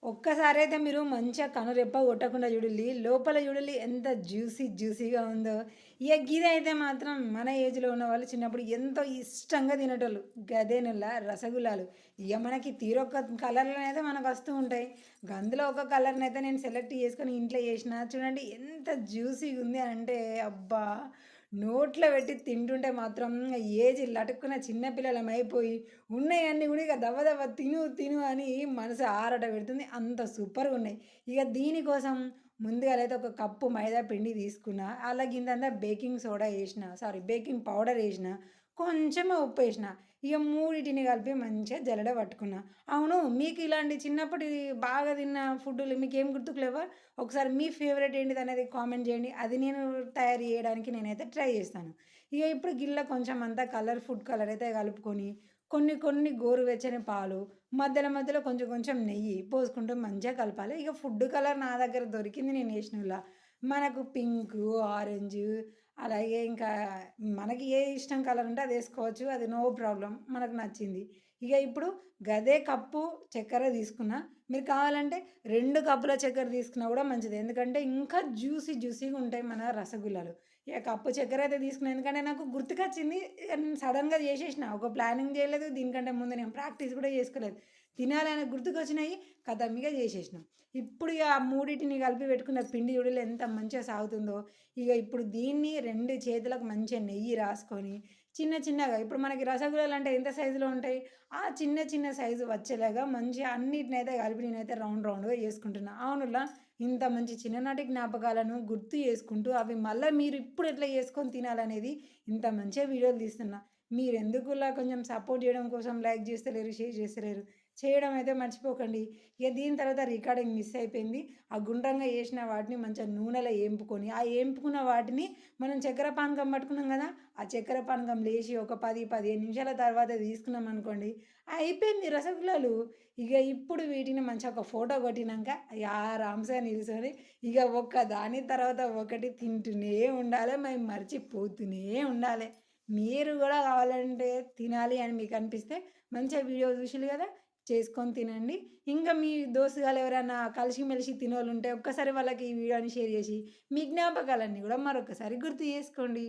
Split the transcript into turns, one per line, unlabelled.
ఒక్కసారైతే మీరు మంచిగా కనురెప్ప కొట్టకుండా చూడుల్లి. లోపల చూడుల్లి ఎంత జ్యూసీగా ఉందో. ఇగ గిదైతే మాత్రం మన ఏజ్‌లో ఉన్నవాళ్ళు చిన్నప్పుడు ఎంతో ఇష్టంగా తినేటోళ్ళు. గదేనుల్లా రసగుల్లాలు. ఇగ మనకి తీరొక్క కలర్‌లోనైతే మనకొస్తూ ఉంటాయి. అందులో ఒక కలర్‌నైతే నేను సెలెక్ట్ చేసుకొని ఇంట్లో చేసిన. చూడండి ఎంత జ్యూసీగుంది అంటే అబ్బా! నోట్లో పెట్టి తింటుంటే మాత్రం ఏజ్ లటుక్కున చిన్న పిల్లలమైపోయి ఉన్నయన్నీ గూడా ఇక దబ దబ తిను అని మనసు ఆరట పెడుతుంది. అంత సూపర్‌గున్నాయి. ఇగ దీనికోసం ముందుగాలైతే ఒక కప్పు మైదా పిండి తీసుకున్నా. గింతంతా బేకింగ్ సోడా ఏసిన, సారీ బేకింగ్ పౌడర్ ఏసిన, కొంచెమే ఉప్పేసిన. ఇగ మూడిటిని కలిపి మంచిగా జల్లెడ పట్టుకున్నా. అవును, మీకు ఇలాంటి చిన్నప్పటి బాగా తిన్న ఫుడ్‌లు మీకేం గుర్తుకు లేవా? ఒకసారి మీ ఫేవరెట్ ఏంటిదనేది కామెంట్ చేయండి. అది నేను తయారు చేయడానికి నేనైతే ట్రై చేస్తాను. ఇగ ఇప్పుడు గిల్ల కొంచెం అంతా ఫుడ్ కలర్ అయితే కలుపుకొని కొన్ని గోరువెచ్చని పాలు, మధ్యలో కొంచెం కొంచెం నెయ్యి పోసుకుంటూ మంచిగా కలపాలి. ఇక ఫుడ్ కలర్ నా దగ్గర దొరికింది నేను ఏసినోళ్ళ. మనకు పింకు, ఆరెంజు అలాగే ఇంకా మనకి ఏ ఇష్టం కలర్ ఉంటే అదేసుకోవచ్చు. అది నో ప్రాబ్లమ్. మనకు నచ్చింది. ఇగ ఇప్పుడు గదే కప్పు చక్కెర తీసుకున్నా. మీరు కావాలంటే 2 కప్పుల చక్కెర తీసుకున్నా గూడా మంచిదే. ఎందుకంటే ఇంకా జ్యూసీగా ఉంటాయి మన రసగుల్లాలు. ఇగ కప్పు చక్కెర అయితే తీసుకున్నా. ఎందుకంటే నాకు గుర్తుకొచ్చింది. ఇగ నేను సడెన్‌గా చేసేసిన. ఒక ప్లానింగ్ చేయలేదు. దీనికంటే ముందు నేను ప్రాక్టీస్ కూడా చేసుకోలేదు. తినాలని గుర్తుకొచ్చినాయి. ఖతం ఇగ చేసేసినాం. ఇప్పుడు ఇగ ఆ మూడిటిని కలిపి పెట్టుకున్న పిండి చూడుల్లి ఎంత మంచిగా సాగుతుందో. ఇగ ఇప్పుడు దీన్ని 2 చేతులకు మంచిగా నెయ్యి రాసుకొని చిన్నగా ఇప్పుడు మనకి రసగుల్లాలంటే ఎంత సైజులో ఉంటాయి? ఆ చిన్న సైజు వచ్చేలాగా మంచిగా అన్నిటినైతే కలిపి నేనైతే రౌండ్‌గా చేసుకుంటున్నా. అవునుల్లా ఇంత మంచి చిన్ననాటి జ్ఞాపకాలను గుర్తు చేసుకుంటూ అవి మళ్ళా మీరు ఇప్పుడు ఎట్లా చేసుకొని తినాలనేది ఇంత మంచిగా వీడియోలు తీస్తున్నా. మీరెందుకులా కొంచెం సపోర్ట్ చేయడం కోసం లైక్ చేస్తలేరు, షేర్ చేస్తలేరు. చేయడం అయితే మర్చిపోకండి. ఇక దీని తర్వాత రికార్డింగ్ మిస్ అయిపోయింది. ఆ గుండ్రంగా ఏసిన వాటిని మంచిగా నూనెలో ఏంపుకొని, ఆ ఏంపుకున్న వాటిని మనం చక్కెర పానకం పట్టుకున్నాం గదా! ఆ చక్కెర పానకంలో ఏసి ఒక 15 నిమిషాల తర్వాత తీసుకున్నామనుకోండి, అయిపోయింది రసగుల్లాలు. ఇగ ఇప్పుడు వీటిని మంచిగా ఒక ఫోటో కొట్టినంక ఆరాంసే నిల్చొని ఇగ ఒక్క దాని తర్వాత ఒకటి తింటూనే ఉండాలె. మేము మర్చిపోతూనే ఉండాలె. మీరు గూడా కావాలంటే తినాలి అని మీకనిపిస్తే మంచిగా వీడియో చూషిర్రు గదా! చేసుకొని తినండి. ఇంకా మీ దోస్తుగాళ్ళు ఎవరైనా కలిసిమెలిసి తినోళ్ళుంటే ఒక్కసారి వాళ్ళకి ఈ వీడియోని షేర్ జేసి, మీ జ్ఞాపకాలన్నీ గూడా మరొకసారి గుర్తు చేసుకోండి.